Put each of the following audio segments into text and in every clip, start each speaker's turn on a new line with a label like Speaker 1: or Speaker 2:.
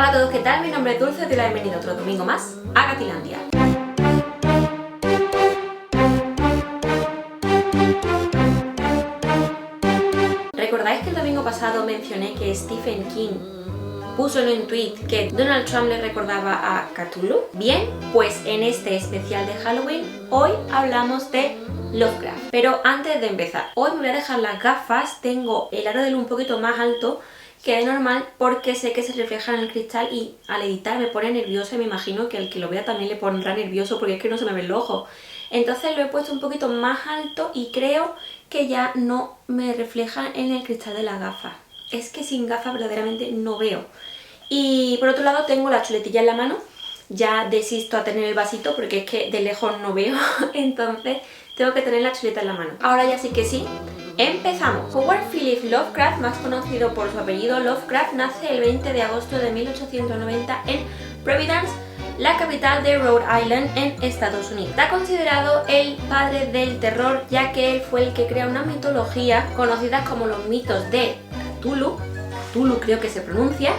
Speaker 1: Hola a todos, ¿qué tal? Mi nombre es Dulce, te doy la bienvenida otro domingo más a Gatilandia. ¿Recordáis que el domingo pasado mencioné que Stephen King puso en un tweet que Donald Trump le recordaba a Cthulhu? Bien, pues en este especial de Halloween hoy hablamos de Lovecraft. Pero antes de empezar, hoy me voy a dejar las gafas, tengo el aro de luz un poquito más alto que de normal porque sé que se refleja en el cristal y al editar me pone nerviosa y me imagino que el que lo vea también le pondrá nervioso porque es que no se me ven los ojos. Entonces lo he puesto un poquito más alto y creo que ya no me refleja en el cristal de las gafas. Es que sin gafas verdaderamente no veo. Y por otro lado tengo la chuletilla en la mano. Ya desisto a tener el vasito porque es que de lejos no veo, entonces tengo que tener la chuleta en la mano. Ahora ya sí que sí. ¡Empezamos! Howard Phillips Lovecraft, más conocido por su apellido Lovecraft, nace el 20 de agosto de 1890 en Providence, la capital de Rhode Island, en Estados Unidos. Está considerado el padre del terror, ya que él fue el que crea una mitología conocida como los mitos de Cthulhu, Cthulhu creo que se pronuncia,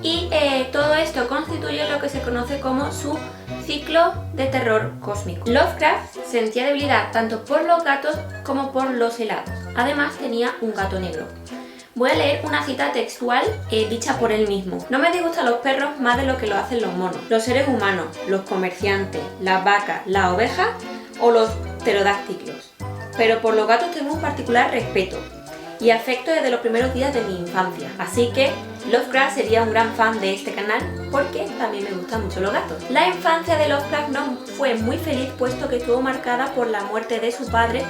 Speaker 1: y todo esto constituye lo que se conoce como su ciclo de terror cósmico. Lovecraft sentía debilidad tanto por los gatos como por los helados. Además tenía un gato negro. Voy a leer una cita textual dicha por él mismo. No me disgustan los perros más de lo que lo hacen los monos, los seres humanos, los comerciantes, las vacas, las ovejas o los pterodáctilos. Pero por los gatos tengo un particular respeto y afecto desde los primeros días de mi infancia. Así que Lovecraft sería un gran fan de este canal porque también me gustan mucho los gatos. La infancia de Lovecraft no fue muy feliz puesto que estuvo marcada por la muerte de su padre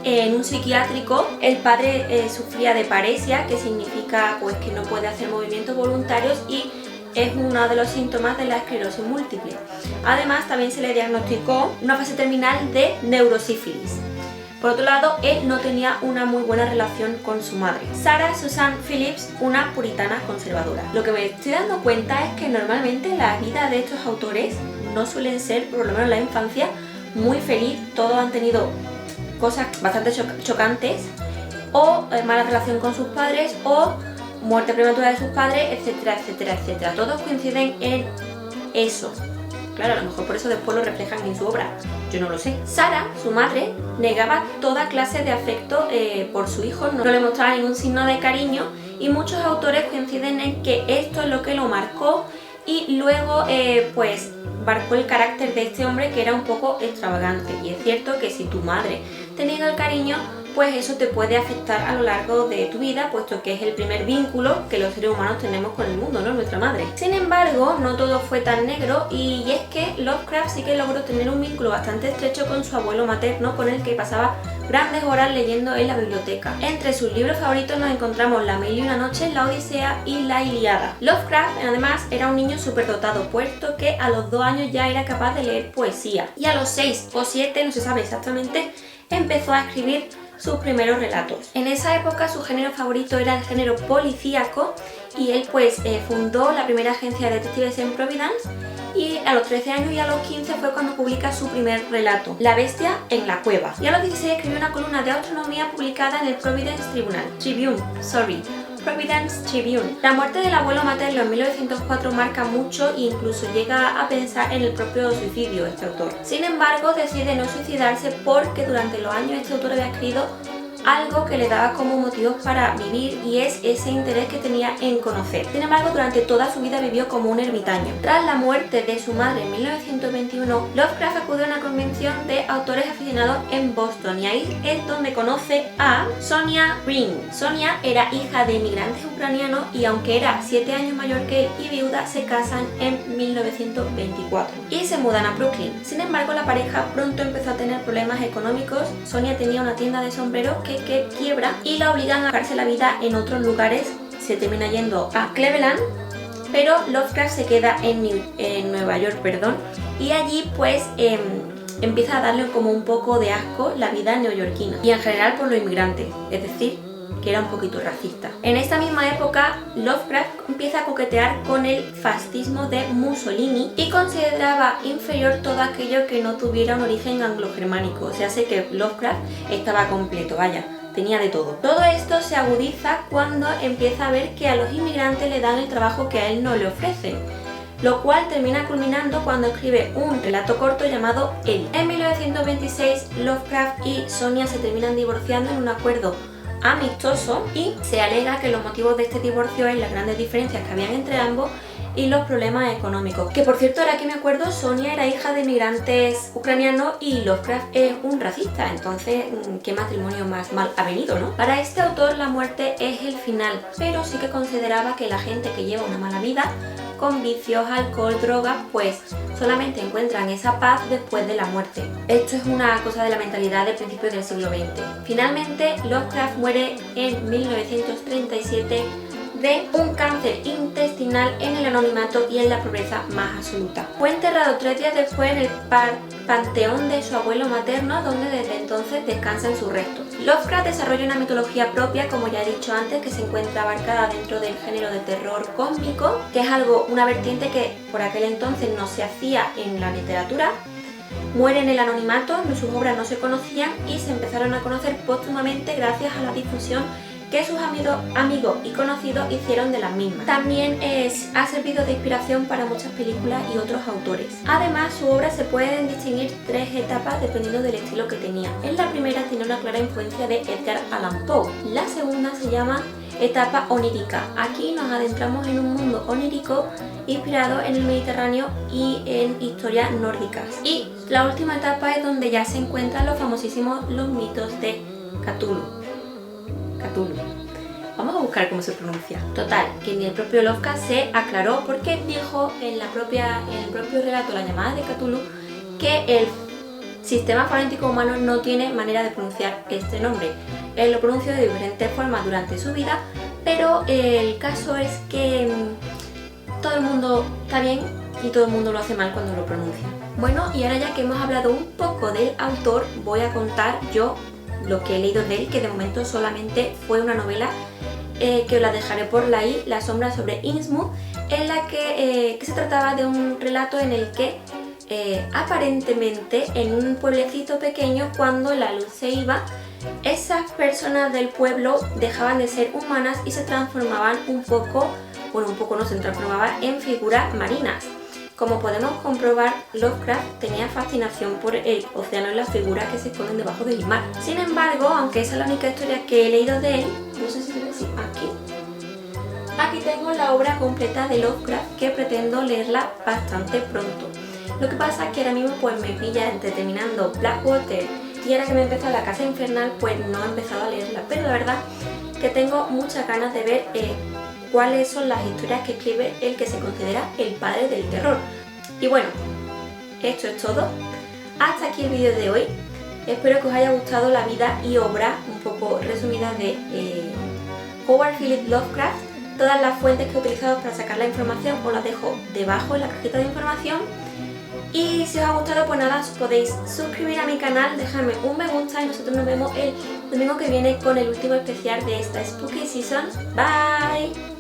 Speaker 1: en un psiquiátrico. El padre sufría de paresia, que significa pues que no puede hacer movimientos voluntarios y es uno de los síntomas de la esclerosis múltiple. Además también se le diagnosticó una fase terminal de neurosífilis. Por otro lado, él no tenía una muy buena relación con su madre, Sarah Susan Phillips, una puritana conservadora. Lo que me estoy dando cuenta es que normalmente la vida de estos autores no suelen ser, por lo menos en la infancia, muy feliz. Todos han tenido cosas bastante chocantes, o mala relación con sus padres, o muerte prematura de sus padres, etcétera, etcétera, etcétera. Todos coinciden en eso. Claro, a lo mejor por eso después lo reflejan en su obra, yo no lo sé. Sarah, su madre, negaba toda clase de afecto por su hijo, no le mostraba ningún signo de cariño y muchos autores coinciden en que esto es lo que lo marcó y luego pues marcó el carácter de este hombre, que era un poco extravagante. Y es cierto que si tu madre te niega el cariño, pues eso te puede afectar a lo largo de tu vida, puesto que es el primer vínculo que los seres humanos tenemos con el mundo, ¿no? Nuestra madre. Sin embargo, no todo fue tan negro y es que Lovecraft sí que logró tener un vínculo bastante estrecho con su abuelo materno, con el que pasaba grandes horas leyendo en la biblioteca. Entre sus libros favoritos nos encontramos La Mil y una Noche, La Odisea y La Ilíada. Lovecraft, además, era un niño superdotado, puesto que a los 2 años ya era capaz de leer poesía. Y a los 6 o 7, no se sabe exactamente, empezó a escribir sus primeros relatos. En esa época su género favorito era el género policíaco y él pues fundó la primera agencia de detectives en Providence, y a los 13 años y a los 15 fue cuando publica su primer relato, La bestia en la cueva. Y a los 16 escribió una columna de astronomía publicada en el Providence Tribune. La muerte del abuelo materno en 1904 marca mucho e incluso llega a pensar en el propio suicidio este autor. Sin embargo, decide no suicidarse porque durante los años este autor había escrito algo que le daba como motivos para vivir, y es ese interés que tenía en conocer. Sin embargo, durante toda su vida vivió como un ermitaño. Tras la muerte de su madre en 1921, Lovecraft acudió a una convención de autores aficionados en Boston y ahí es donde conoce a Sonia Green. Sonia era hija de inmigrantes ucranianos y aunque era 7 años mayor que él y viuda, se casan en 1924 y se mudan a Brooklyn. Sin embargo, la pareja pronto empezó a tener problemas económicos. Sonia tenía una tienda de sombreros que quiebra y la obligan a dejarse la vida en otros lugares. Se termina yendo a Cleveland, pero Lovecraft se queda en Nueva York, y allí pues empieza a darle como un poco de asco la vida neoyorquina y en general por los inmigrantes, es decir, que era un poquito racista. En esta misma época, Lovecraft empieza a coquetear con el fascismo de Mussolini y consideraba inferior todo aquello que no tuviera un origen anglo-germánico. O sea, sé que Lovecraft estaba completo, vaya. tenía de todo. Todo esto se agudiza cuando empieza a ver que a los inmigrantes le dan el trabajo que a él no le ofrecen, lo cual termina culminando cuando escribe un relato corto llamado Él. En 1926, Lovecraft y Sonia se terminan divorciando en un acuerdo amistoso y se alega que los motivos de este divorcio es las grandes diferencias que habían entre ambos y los problemas económicos. Que por cierto, ahora que me acuerdo, Sonia era hija de inmigrantes ucranianos y Lovecraft es un racista, entonces qué matrimonio más mal avenido, ¿no? Para este autor la muerte es el final, pero sí que consideraba que la gente que lleva una mala vida con vicios, alcohol, drogas, pues solamente encuentran esa paz después de la muerte. Esto es una cosa de la mentalidad de principios del siglo XX. Finalmente, Lovecraft muere en 1937 de un cáncer intestinal en el anonimato y en la pobreza más absoluta. Fue enterrado 3 días después en el panteón de su abuelo materno, donde desde entonces descansan sus restos. Lovecraft desarrolla una mitología propia, como ya he dicho antes, que se encuentra abarcada dentro del género de terror cósmico, que es una vertiente que por aquel entonces no se hacía en la literatura. Muere en el anonimato, sus obras no se conocían y se empezaron a conocer póstumamente gracias a la difusión que sus amigos y conocidos hicieron de las mismas. También ha servido de inspiración para muchas películas y otros autores. Además, su obra se pueden distinguir 3 etapas dependiendo del estilo que tenía. En la primera tiene una clara influencia de Edgar Allan Poe. La segunda se llama etapa onírica. Aquí nos adentramos en un mundo onírico inspirado en el Mediterráneo y en historias nórdicas. Y la última etapa es donde ya se encuentran los famosísimos mitos de Cthulhu. Vamos a buscar cómo se pronuncia. Total, que ni el propio Lovecraft se aclaró porque dijo en el propio relato La llamada de Cthulhu que el sistema fonético humano no tiene manera de pronunciar este nombre. Él lo pronunció de diferentes formas durante su vida, pero el caso es que todo el mundo está bien y todo el mundo lo hace mal cuando lo pronuncia. Bueno, y ahora ya que hemos hablado un poco del autor, voy a contar yo lo que he leído de él, que de momento solamente fue una novela que os la dejaré por ahí, La sombra sobre Innsmouth, en la que se trataba de un relato en el que aparentemente en un pueblecito pequeño, cuando la luz se iba, esas personas del pueblo dejaban de ser humanas y se transformaban un poco no, se transformaban en figuras marinas. Como podemos comprobar, Lovecraft tenía fascinación por el océano y las figuras que se esconden debajo del mar. Sin embargo, aunque esa es la única historia que he leído de él, no sé si se ve así, aquí tengo la obra completa de Lovecraft, que pretendo leerla bastante pronto. Lo que pasa es que ahora mismo pues me pilla entre terminando Blackwater y ahora que me he empezado La casa infernal, pues no he empezado a leerla, pero la verdad que tengo muchas ganas de ver cuáles son las historias que escribe el que se considera el padre del terror. Y bueno, esto es todo. Hasta aquí el vídeo de hoy. Espero que os haya gustado la vida y obra un poco resumida de Howard Phillips Lovecraft. Todas las fuentes que he utilizado para sacar la información os las dejo debajo en la cajita de información. Y si os ha gustado, pues nada, os podéis suscribir a mi canal, dejarme un me gusta y nosotros nos vemos el domingo que viene con el último especial de esta Spooky Season. Bye.